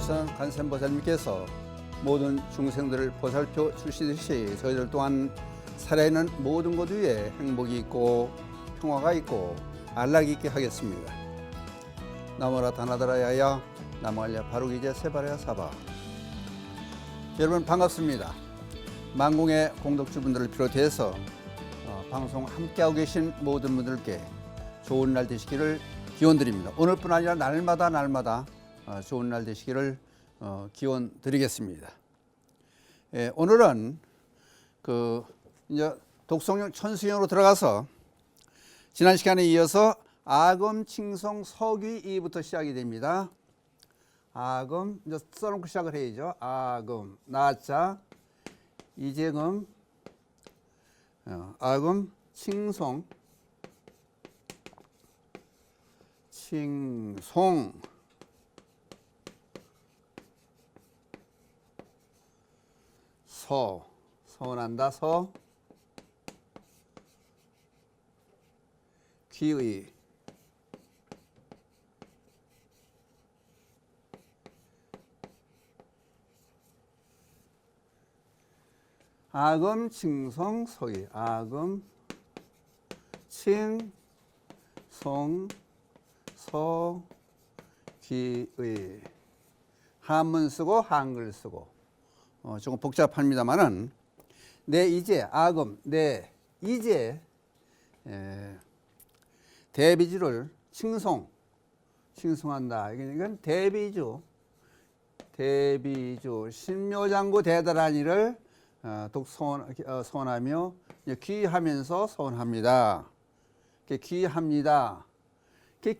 전선 관세음보살님께서 모든 중생들을 보살펴 주시듯이 저희들 또한 살아있는 모든 것 위에 행복이 있고 평화가 있고 안락이 있게 하겠습니다. 나무라 다나다라야야 나무알야 바루기제 세바라야 사바. 여러분 반갑습니다. 만공의 공덕주분들을 비롯해서 방송 함께하고 계신 모든 분들께 좋은 날 되시기를 기원드립니다. 오늘뿐 아니라 날마다 좋은 날 되시기를 기원드리겠습니다. 오늘은 이제 독성용 천수용으로 들어가서 지난 시간에 이어서 아금, 칭송, 서귀 2부터 시작이 됩니다. 아금, 이제 써놓고 시작을 해야죠. 아금, 나자, 이재금, 아금, 칭송, 서운한다, 귀의, 아금, 칭송, 서귀, 아금, 칭송, 서귀의. 한문 쓰고 한글 쓰고 조금 복잡합니다만은 내 이제 아금 내 이제 대비주를 칭송한다. 이건 대비주 신묘장구 대다란이를 소원하며 귀하면서 소원합니다. 귀합니다.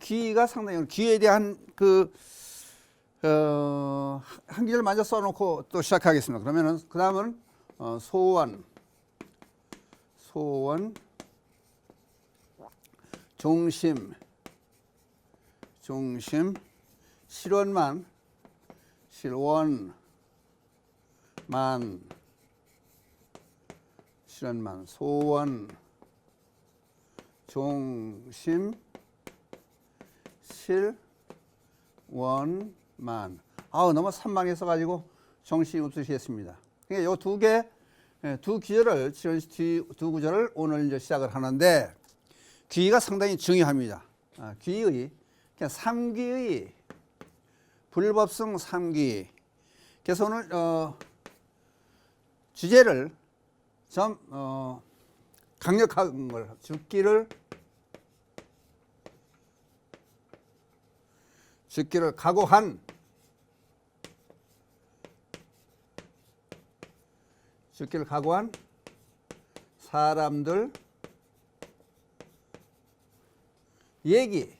귀가 상당히 귀에 대한 한 기절 먼저 써놓고 또 시작하겠습니다. 그러면은 그 다음은 소원, 종심, 실원만, 소원, 종심, 실원만. 너무 산만해서가지고 정신이 없으시겠습니다. 그러니까 요 두 기절을 두 구절을 오늘 이제 시작을 하는데 귀가 상당히 중요합니다. 귀의 그냥 삼귀의 불법성 삼귀. 그래서 오늘 주제를 좀 강력한 걸 죽기를 각오한 사람들 얘기.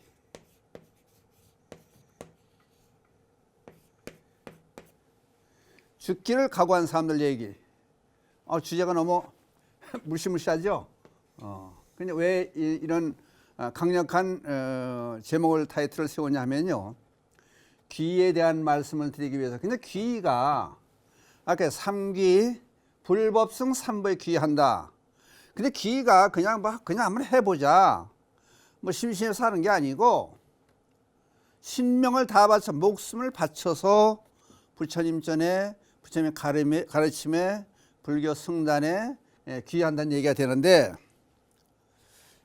죽기를 각오한 사람들 얘기. 주제가 너무 무시무시하죠? 근데 왜 이런 강력한 제목을 타이틀을 세우냐 하면요. 귀에 대한 말씀을 드리기 위해서. 근데 귀가 아까 삼귀 불법성 삼보에 귀한다. 근데 귀가 그냥 한번 해보자. 심심해서 하는 게 아니고 신명을 다 바쳐 목숨을 바쳐서 부처님 전에 부처님의 가르침에 불교 승단에 귀한다는 얘기가 되는데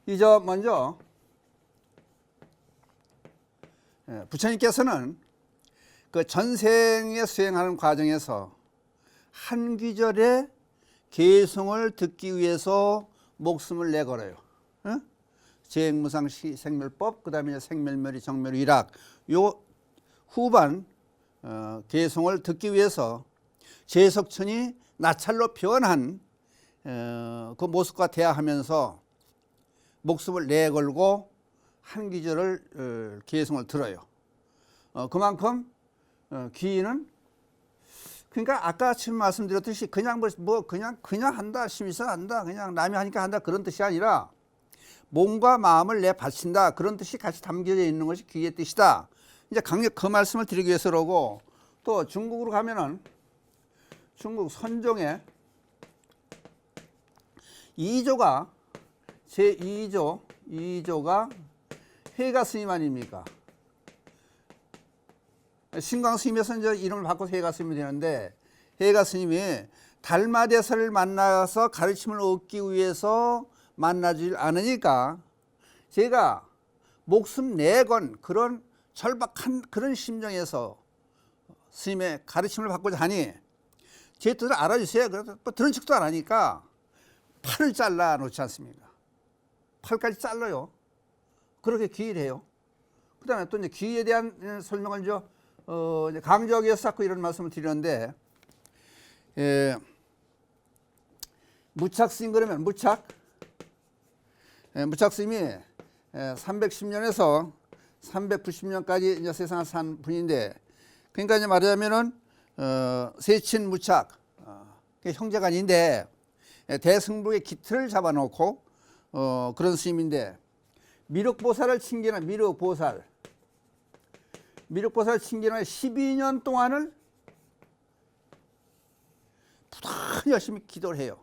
이제 먼저 부처님께서는 그 전생에 수행하는 과정에서 한 귀절의 개성을 듣기 위해서 목숨을 내걸어요. 제행무상시 생멸법, 그 다음에 생멸멸이 정멸위락. 요 후반 개성을 듣기 위해서 제석천이 나찰로 변한 그 모습과 대화하면서 목숨을 내걸고 한 귀절을 개성을 들어요. 그만큼 귀는 그러니까 아까 지금 말씀드렸듯이 그냥 한다, 심의서 한다, 그냥 남이 하니까 한다 그런 뜻이 아니라 몸과 마음을 내 바친다 그런 뜻이 같이 담겨져 있는 것이 귀의 뜻이다. 이제 강력 그 말씀을 드리기 위해서 그러고 또 중국으로 가면은 중국 선종의 2조가 제2조가 해가 스님 아닙니까? 신광 스님에서 이제 이름을 바꿔서 해가 스님이 되는데, 해가 스님이 달마대사를 만나서 가르침을 얻기 위해서 만나질 않으니까 제가 목숨 내건 그런 절박한 그런 심정에서 스님의 가르침을 받고자 하니 제 뜻을 알아주세요. 그래서 뭐 들은 척도 안 하니까 팔을 잘라 놓지 않습니까? 팔까지 잘라요. 그렇게 귀의를 해요. 그 다음에 또 이제 귀의에 대한 설명을 이제 강조하기 위해서 자꾸 이런 말씀을 드리는데, 무착 스님 그러면 무착 스님이 310년에서 390년까지 이제 세상을 산 분인데, 그러니까 이제 말하자면은 세친 무착 형제간인데 대승부의 기틀을 잡아놓고 그런 스님인데, 미륵보살을 칭기는 미륵보살 12년 동안을 부단히 열심히 기도를 해요.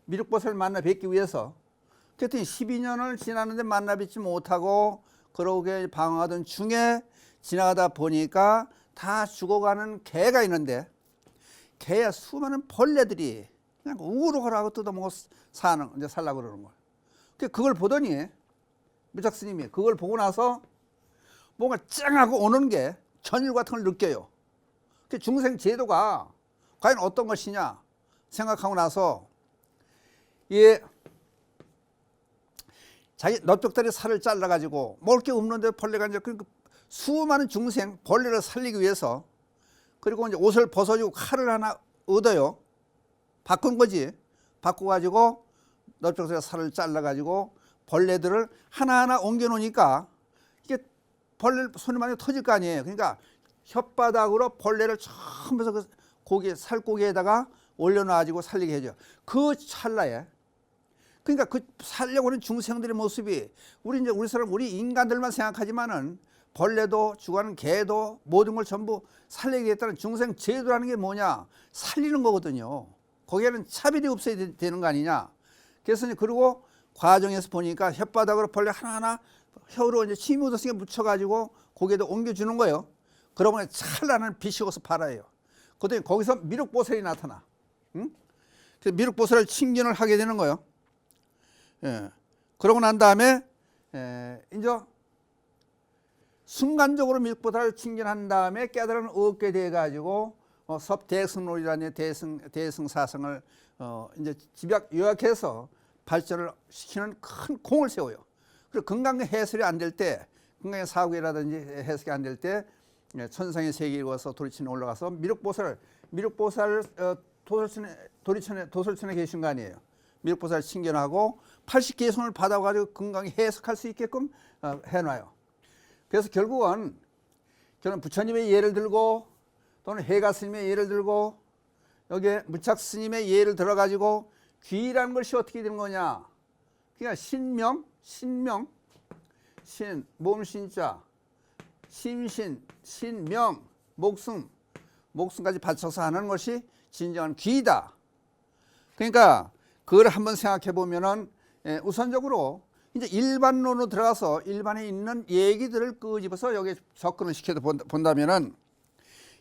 미륵보살을 만나 뵙기 위해서. 그랬더니 12년을 지났는데 만나 뵙지 못하고 그러게 방황하던 중에 지나가다 보니까 다 죽어가는 개가 있는데, 개야 수많은 벌레들이 그냥 우글우글하고 뜯어먹어 이제 살라고 그러는 거예요. 그걸 보더니 무착 스님이 그걸 보고 나서 뭔가 쨍하고 오는 게 전율 같은 걸 느껴요. 중생 제도가 과연 어떤 것이냐 생각하고 나서 자기 넓적다리 살을 잘라가지고 먹을 게 없는데 벌레가 이제 수많은 중생 벌레를 살리기 위해서, 그리고 이제 옷을 벗어주고 칼을 하나 얻어요. 바꾼 거지. 바꿔가지고 넓적다리 살을 잘라가지고 벌레들을 하나하나 옮겨 놓으니까 이게 벌레 손이 많이 터질 거 아니에요. 그러니까 혓바닥으로 벌레를 처음부터 그 고기 살고기에다가 올려놔가지고 살리게 해줘요. 그 찰나에, 그러니까 그 살려고 하는 중생들의 모습이 우리 인간들만 생각하지만은 벌레도 죽어가는 개도 모든 걸 전부 살리겠다는 중생 제도라는 게 뭐냐? 살리는 거거든요. 거기에는 차별이 없어야 되는 거 아니냐? 그래서 이제 그리고 과정에서 보니까 혓바닥으로 벌레 하나하나 혀로 이제 침이 묻었으니까 묻혀가지고 고기에다 옮겨주는 거예요. 그러면 찰나는 빛이 어서 발아요. 그랬더니 거기서 미륵보살이 나타나. 응? 그래서 미륵보살을 칭견을 하게 되는 거예요. 예. 그러고 난 다음에 이제 순간적으로 미륵보살을 칭견한 다음에 깨달음을 얻게 돼가지고 섭대승론이라는 대승사성을 이제 집약 요약해서 발전을 시키는 큰 공을 세워요. 그리고 건강의 해설이 안 될 때, 건강의 사고라든지 해석이 안 될 때 천상의 세계에 와서 도리천에 올라가서 미륵보살 도솔천에 계신 거 아니에요. 미륵보살 칭견하고 80개손을 받아가지고 건강히 해석할 수 있게끔 해놔요. 그래서 결국은 저는 부처님의 예를 들고 또는 해가 스님의 예를 들고 여기에 무착 스님의 예를 들어가지고 귀라는 것이 어떻게 되는 거냐? 그러니까 신명, 몸신자, 심신, 신명, 목숨까지 받쳐서 하는 것이 진정한 귀다. 그러니까 그걸 한번 생각해 보면은 우선적으로 이제 일반론으로 들어가서 일반에 있는 얘기들을 끄집어서 여기에 접근을 시켜서 본다면은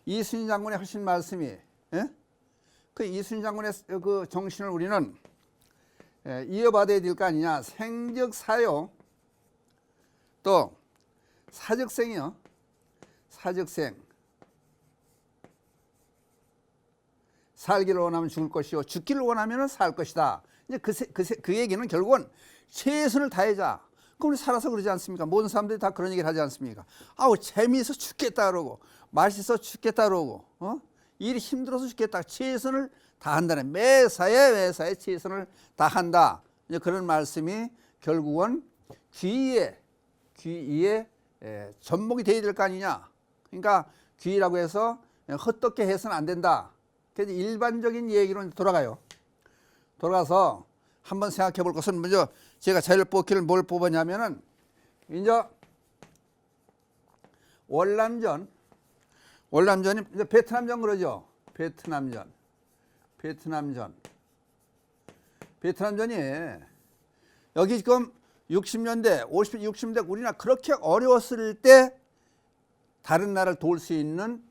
이순신 장군의 하신 말씀이, 그 이순신 장군의 그 정신을 우리는 이어받아야 될 거 아니냐. 생적 사요, 또 사적생이요. 사적생. 살기를 원하면 죽을 것이요, 죽기를 원하면 살 것이다. 이제 그 얘기는 결국은 최선을 다해자. 그럼 우리 살아서 그러지 않습니까? 모든 사람들이 다 그런 얘기를 하지 않습니까? 아우, 재미있어 죽겠다 그러고, 맛있어 죽겠다 그러고, 일이 힘들어서 죽겠다. 최선을 다한다는, 매사에 최선을 다한다. 이제 그런 말씀이 결국은 귀의에 접목이 되어야 될 거 아니냐. 그러니까 귀의라고 해서 헛되게 해서는 안 된다. 그래서 일반적인 얘기로 돌아가요. 돌아가서 한번 생각해 볼 것은 먼저 제가 제일 뽑기를 뭘 뽑았냐면은 이제 월남전이 이제 베트남전 그러죠. 베트남전이 여기 지금 60년대, 60년대 우리나라 그렇게 어려웠을 때 다른 나라를 도울 수 있는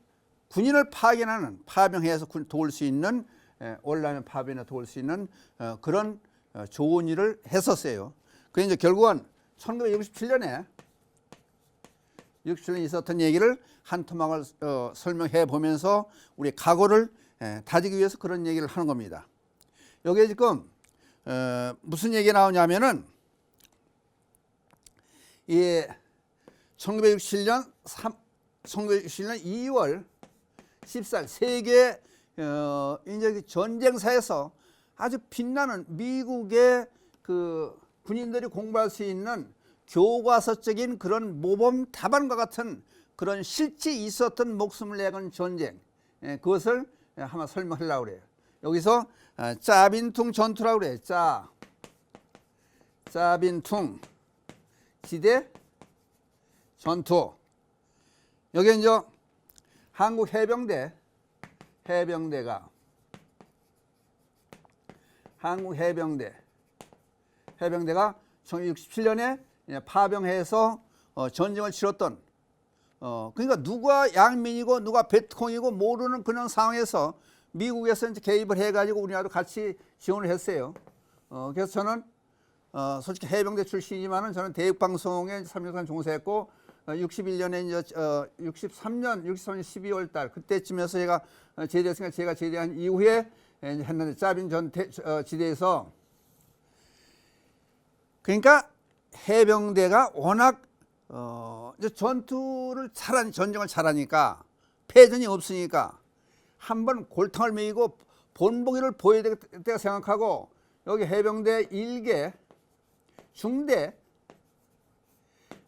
군인을 파견하는, 파병해서 도울 수 있는, 온라인 파병에 도울 수 있는 그런 좋은 일을 했었어요. 그게 이제 결국은 1967년에 있었던 얘기를 한 토막을 설명해 보면서 우리 각오를 다지기 위해서 그런 얘기를 하는 겁니다. 여기에 지금 무슨 얘기가 나오냐면은 이 1967년 2월 14일 세계 이제 전쟁사에서 아주 빛나는 미국의 그 군인들이 공부할 수 있는 교과서적인 그런 모범 답안과 같은 그런 실제 있었던 목숨을 내건 전쟁, 그것을 한번 설명하려고 그래요. 여기서 짜빈퉁 전투라고 그래요. 짜빈퉁 지대 전투. 여기 이제 한국 해병대가 한국 해병대가 1967년에 파병해서 전쟁을 치렀던, 그러니까 누가 양민이고 누가 베트콩이고 모르는 그런 상황에서 미국에서 이제 개입을 해가지고 우리나라도 같이 지원을 했어요. 그래서 저는 솔직히 해병대 출신이지만은 저는 대육방송에 3년간 종사했고 61년에 이제 63년 12월 달 그때쯤에서 제가 제대했으니까 제가 제대한 이후에 했는데 짜빈 지대에서, 그러니까 해병대가 워낙 이제 전쟁을 잘하니까 패전이 없으니까 한번 골탕을 먹이고 본보기를 보여야 되겠다 생각하고 여기 해병대 1개 중대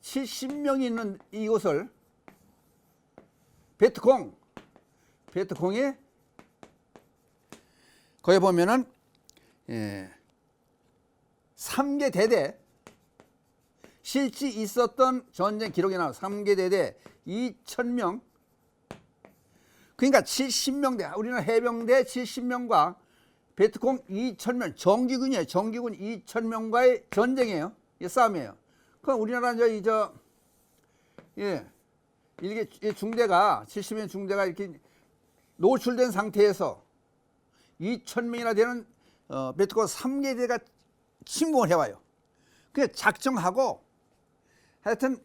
70명이 있는 이곳을 베트콩이 거기 보면은 3개 대대 실제 있었던 전쟁 기록이 나와요. 3개 대대 2,000명. 그러니까 70명대, 우리는 해병대 70명과 베트콩 2,000명, 정기군이에요. 정기군 2,000명과의 전쟁이에요. 이 싸움이에요. 그럼 우리나라 일개 중대가 70명 중대가 이렇게 노출된 상태에서 2,000명이나 되는 베트콩 3개 대가 침공을 해와요. 그게 작정하고 하여튼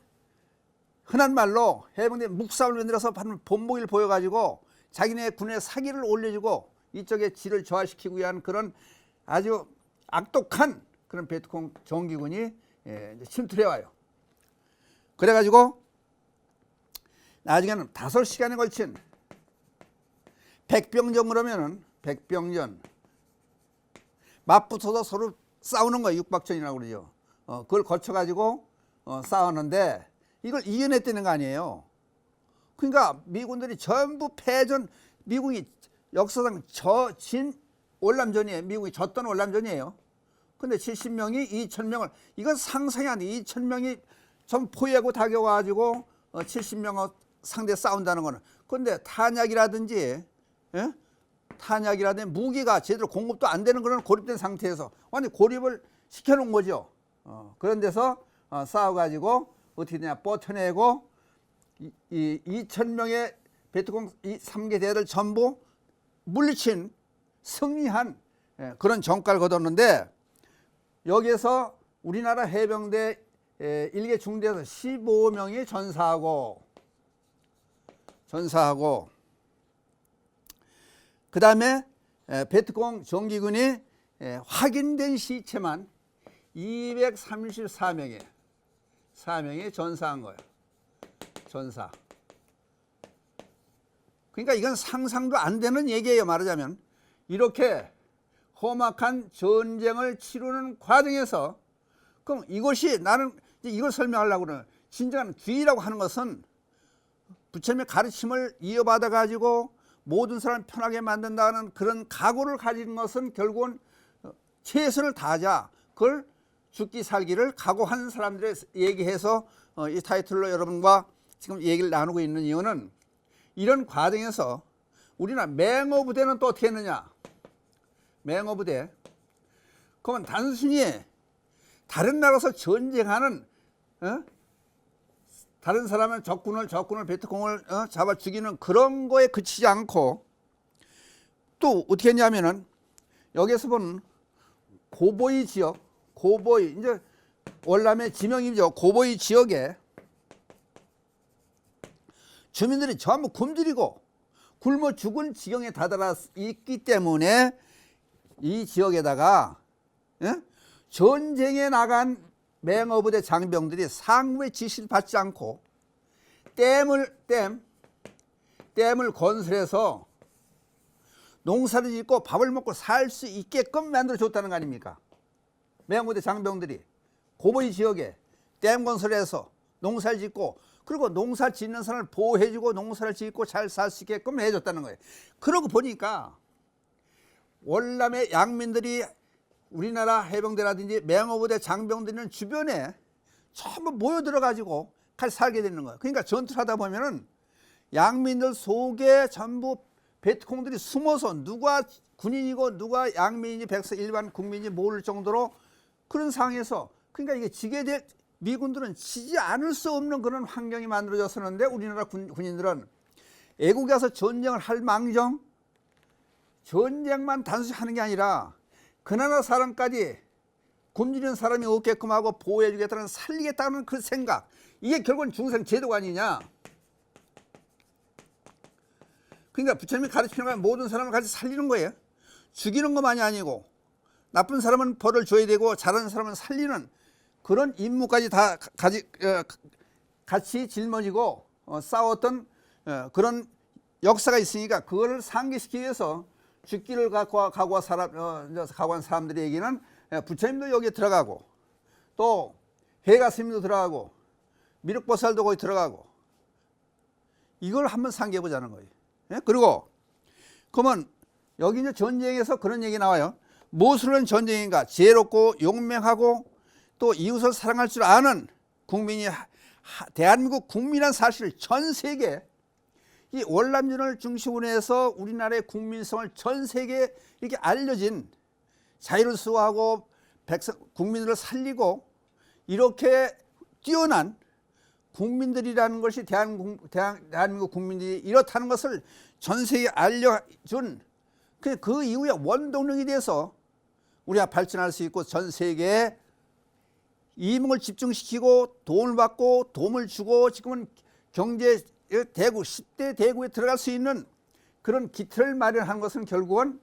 흔한 말로 해병대 묵사을 만들어서 본보기를 보여가지고 자기네 군의 사기를 올려주고 이쪽에 질을 저하시키기 위한 그런 아주 악독한 그런 베트콩 정기군이 침투해 와요. 그래가지고 나중에는 5시간에 걸친 백병전, 그러면은 백병전 맞붙어서 서로 싸우는 거예요. 육박전이라고 그러죠. 그걸 거쳐가지고 싸웠는데 이걸 이겨냈다는 거 아니에요. 그러니까 미군들이 전부 패전, 미국이 역사상 진 월남전이에요. 미국이 졌던 월남전이에요. 근데 70명이 2,000명을, 이건 상상이 안 돼. 2,000명이 전 포위하고 다겨와가지고 70명하고 상대 싸운다는 거는. 근데 탄약이라든지 무기가 제대로 공급도 안 되는 그런 고립된 상태에서 완전 고립을 시켜놓은 거죠. 그런 데서 싸워가지고 어떻게 되냐, 버텨내고 이 2,000명의 베트콩 3개 대를 전부 물리친 승리한 그런 전과를 거뒀는데, 여기에서 우리나라 해병대 1개 중대에서 15명이 전사하고 그 다음에 베트콩 정기군이 확인된 시체만 234명이 전사한 거예요. 전사. 그러니까 이건 상상도 안 되는 얘기예요. 말하자면 이렇게 험악한 전쟁을 치르는 과정에서, 그럼 이것이, 나는 이걸 설명하려고 그러는, 진정한 귀라고 하는 것은 부처님의 가르침을 이어받아 가지고 모든 사람을 편하게 만든다는 그런 각오를 가진 것은 결국은 최선을 다하자, 그걸 죽기 살기를 각오한 사람들의 얘기해서 이 타이틀로 여러분과 지금 얘기를 나누고 있는 이유는, 이런 과정에서 우리나라 맹어부대는 또 어떻게 했느냐. 맹어부대, 그건 단순히 다른 나라에서 전쟁하는 다른 사람은 적군을 베트콩을 잡아 죽이는 그런 거에 그치지 않고 또 어떻게 했냐면은 여기에서 보는 고보이 지역, 고보이 이제 월남의 지명이죠. 고보이 지역에 주민들이 전부 굶주리고 굶어 죽은 지경에 다다라 있기 때문에 이 지역에다가 전쟁에 나간 맹어부대 장병들이 상부의 지시를 받지 않고 댐을 건설해서 농사를 짓고 밥을 먹고 살 수 있게끔 만들어 줬다는 거 아닙니까? 맹어부대 장병들이 고보이 지역에 댐 건설해서 농사를 짓고 그리고 농사 짓는 사람을 보호해주고 농사를 짓고 잘 살 수 있게끔 해줬다는 거예요. 그러고 보니까 월남의 양민들이 우리나라 해병대라든지 맹어부대 장병들은 주변에 전부 모여들어 가지고 같이 살게 되는 거예요. 그러니까 전투를 하다 보면은 양민들 속에 전부 베트콩들이 숨어서 누가 군인이고 누가 양민인지 백성 일반 국민인지 모를 정도로 그런 상황에서 그러니까 이게 지게 될 미군들은 지지 않을 수 없는 그런 환경이 만들어졌었는데 우리나라 군인들은 애국에 가서 전쟁을 할 망정 전쟁만 단순히 하는 게 아니라 그 나라 사람까지 굶주리는 사람이 없게끔 하고 보호해 주겠다는 살리겠다는 그 생각 이게 결국은 중생 제도가 아니냐. 그러니까 부처님이 가르치는 건 모든 사람을 같이 살리는 거예요. 죽이는 것만이 아니고 나쁜 사람은 벌을 줘야 되고 잘하는 사람은 살리는 그런 임무까지 다 같이 짊어지고 싸웠던 그런 역사가 있으니까 그거를 상기시키기 위해서 죽기를 각오한 사람들의 얘기는 부처님도 여기에 들어가고 또 회가 스님도 들어가고 미륵보살도 거기 들어가고 이걸 한번 상기해 보자는 거예요. 그리고 그러면 여기 이제 전쟁에서 그런 얘기 나와요. 무엇을 한 전쟁인가? 지혜롭고 용맹하고 또 이웃을 사랑할 줄 아는 국민이 대한민국 국민이라는 사실을 전 세계 이 월남전을 중심으로 해서 우리나라의 국민성을 전 세계에 이렇게 알려진 자유를 수호하고 국민들을 살리고 이렇게 뛰어난 국민들이라는 것이 대한민국 국민들이 이렇다는 것을 전 세계에 알려준 그 이후에 원동력이 돼서 우리가 발전할 수 있고 전 세계에 이목을 집중시키고 도움을 받고 도움을 주고 지금은 경제 대국 10대 대국에 들어갈 수 있는 그런 기틀을 마련한 것은 결국은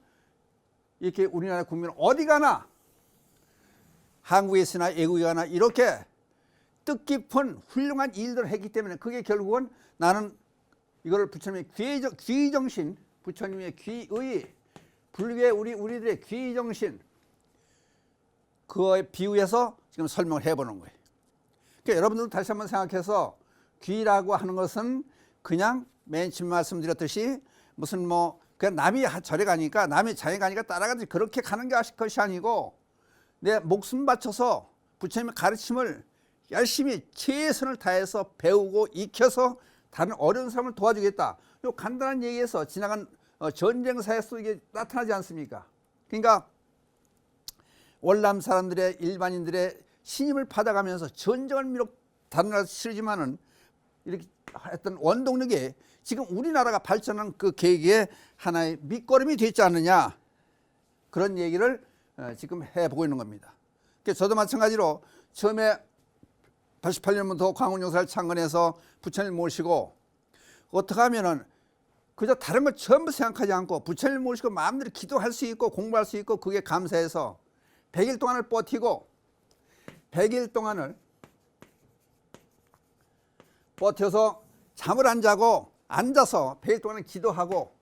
이렇게 우리나라 국민은 어디 가나 한국에 있으나 외국에 가나 이렇게 뜻깊은 훌륭한 일들을 했기 때문에 그게 결국은 나는 이걸 부처님의 귀의정신 부처님의 귀의 불교의 우리들의 귀의정신 그거에 비유해서 지금 설명을 해보는 거예요. 그러니까 여러분들도 다시 한번 생각해서 귀라고 하는 것은 그냥 맨 처음 말씀드렸듯이 무슨 뭐 그냥 남이 절에 가니까 남이 장에 가니까 따라가지 그렇게 가는 것이 아니고 내 목숨 바쳐서 부처님의 가르침을 열심히 최선을 다해서 배우고 익혀서 다른 어려운 사람을 도와주겠다. 요 간단한 얘기에서 지나간 전쟁사에서 이게 나타나지 않습니까? 그러니까 월남 사람들의 일반인들의 신임을 받아가면서 전쟁을 비록 다른 나라 치르지만은 이렇게 했던 원동력이 지금 우리나라가 발전한 그 계기에 하나의 밑거름이 되지 않느냐 그런 얘기를 지금 해보고 있는 겁니다. 저도 마찬가지로 처음에 88년부터 광운용사를 창건해서 부처님 모시고 어떻게 하면은 그저 다른 걸 전부 생각하지 않고 부처님 모시고 마음대로 기도할 수 있고 공부할 수 있고 그게 감사해서 100일 동안을 버티고 100일 동안을 버텨서 잠을 안 자고 앉아서 100일 동안은 기도하고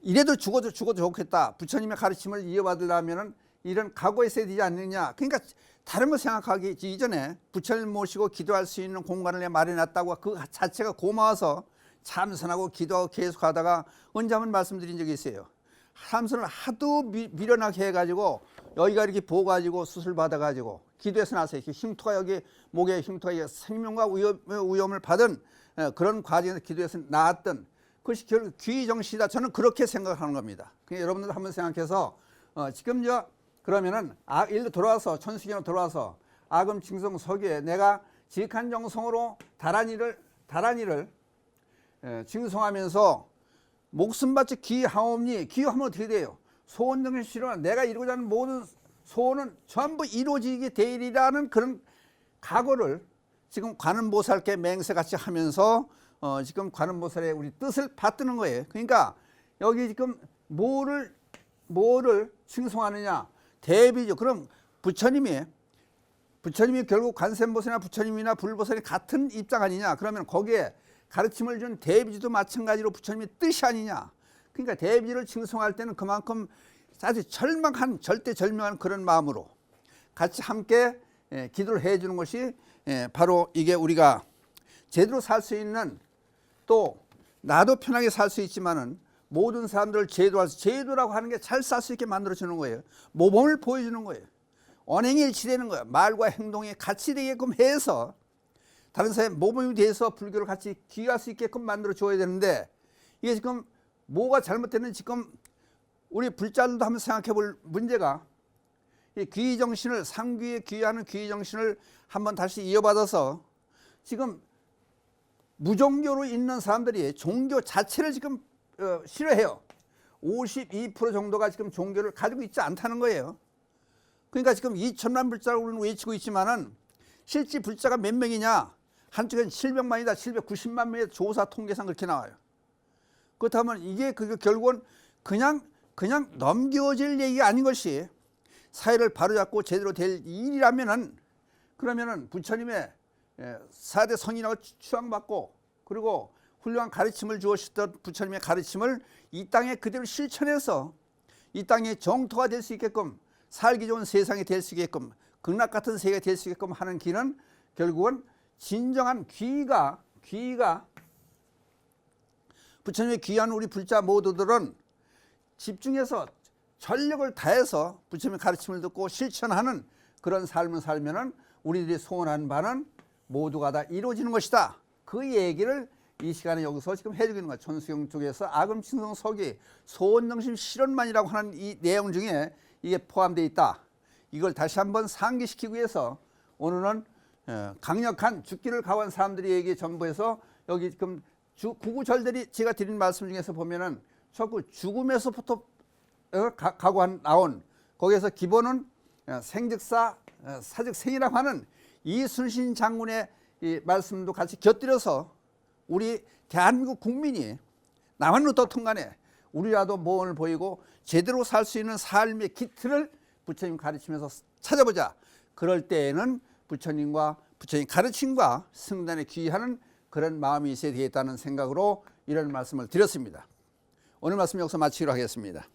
이래도 죽어도 좋겠다. 부처님의 가르침을 이어받으려면 이런 각오가 있어야 되지 않느냐. 그러니까 다른 거 생각하기 이전에 부처님 모시고 기도할 수 있는 공간을 마련했다고 그 자체가 고마워서 참선하고 기도하고 계속 하다가 언제 한번 말씀드린 적이 있어요. 참선을 하도 미련하게 해가지고 여기가 이렇게 부어가지고 수술 받아가지고 기도해서 나서 이렇게 흉터가 여기 목에 흉터가 생명과 위험을 받은 그런 과정에서 기도해서 나았던 그것이 결국 귀의정신이다. 저는 그렇게 생각하는 겁니다. 그러니까 여러분들 한번 생각해서 지금 그러면은 일로 돌아와서 천수경으로 돌아와서 아금 징성 서기에 내가 지극한 정성으로 다란이를 징송하면서 목숨 바쳐 기하옵니. 기하면 어떻게 돼요? 소원정신 실현, 내가 이루고자 하는 모든 소원은 전부 이루어지게 되리라는 그런 각오를 지금 관음보살께 맹세같이 하면서 지금 관음보살의 우리 뜻을 받드는 거예요. 그러니까 여기 지금 뭐를 칭송하느냐? 대비죠. 그럼 부처님이 결국 관세음보살이나 부처님이나 불보살이 같은 입장 아니냐? 그러면 거기에 가르침을 준 대비지도 마찬가지로 부처님의 뜻이 아니냐? 그러니까 대비를 칭송할 때는 그만큼 아주 절대절명한 그런 마음으로 같이 함께 기도를 해 주는 것이 바로 이게 우리가 제대로 살 수 있는, 또 나도 편하게 살 수 있지만은 모든 사람들을 제도라고 하는 게 잘 살 수 있게 만들어 주는 거예요. 모범을 보여주는 거예요. 언행일치되는 거예요. 말과 행동이 같이 되게끔 해서 다른 사람 모범이 돼서 불교를 같이 귀할 수 있게끔 만들어 줘야 되는데, 이게 지금 뭐가 잘못됐는지 지금 우리 불자들도 한번 생각해 볼 문제가, 이 귀정신을, 상귀에 귀하는 귀정신을 한번 다시 이어받아서 지금 무종교로 있는 사람들이 종교 자체를 지금 싫어해요. 52% 정도가 지금 종교를 가지고 있지 않다는 거예요. 그러니까 지금 2천만 불자라고 외치고 있지만은 실제 불자가 몇 명이냐? 한쪽엔 700만이다, 790만 명의 조사 통계상 그렇게 나와요. 그렇다면 이게 결국은 그냥 넘겨질 얘기가 아닌 것이, 사회를 바로잡고 제대로 될 일이라면은, 그러면은 부처님의 4대 성인하고 추앙받고, 그리고 훌륭한 가르침을 주었던 부처님의 가르침을 이 땅에 그대로 실천해서 이 땅의 정토가 될 수 있게끔, 살기 좋은 세상이 될 수 있게끔, 극락 같은 세계가 될 수 있게끔 하는 길은 결국은 진정한 귀의가 부처님의 귀한 우리 불자 모두들은 집중해서 전력을 다해서 부처님의 가르침을 듣고 실천하는 그런 삶을 살면은 우리들이 소원한 바는 모두가 다 이루어지는 것이다. 그 얘기를 이 시간에 여기서 지금 해주는 거야. 천수경 쪽에서 아금칭성 서기 소원정신 실현만이라고 하는 이 내용 중에 이게 포함되어 있다. 이걸 다시 한번 상기시키기 위해서 오늘은 강력한 죽기를 각오한 사람들에게 전부해서, 여기 지금 구구절들이 제가 드린 말씀 중에서 보면은 자꾸 죽음에서부터 각오한 나온, 거기에서 기본은 생즉사 사즉생이라고 하는 이순신 장군의 이 말씀도 같이 곁들여서 우리 대한민국 국민이 남한은 어떻든 간에 우리라도 모험을 보이고 제대로 살 수 있는 삶의 기틀을 부처님 가르치면서 찾아보자. 그럴 때에는 부처님과 부처님 가르침과 승단에 귀의하는 그런 마음이 있어야 되겠다는 생각으로 이런 말씀을 드렸습니다. 오늘 말씀 여기서 마치기로 하겠습니다.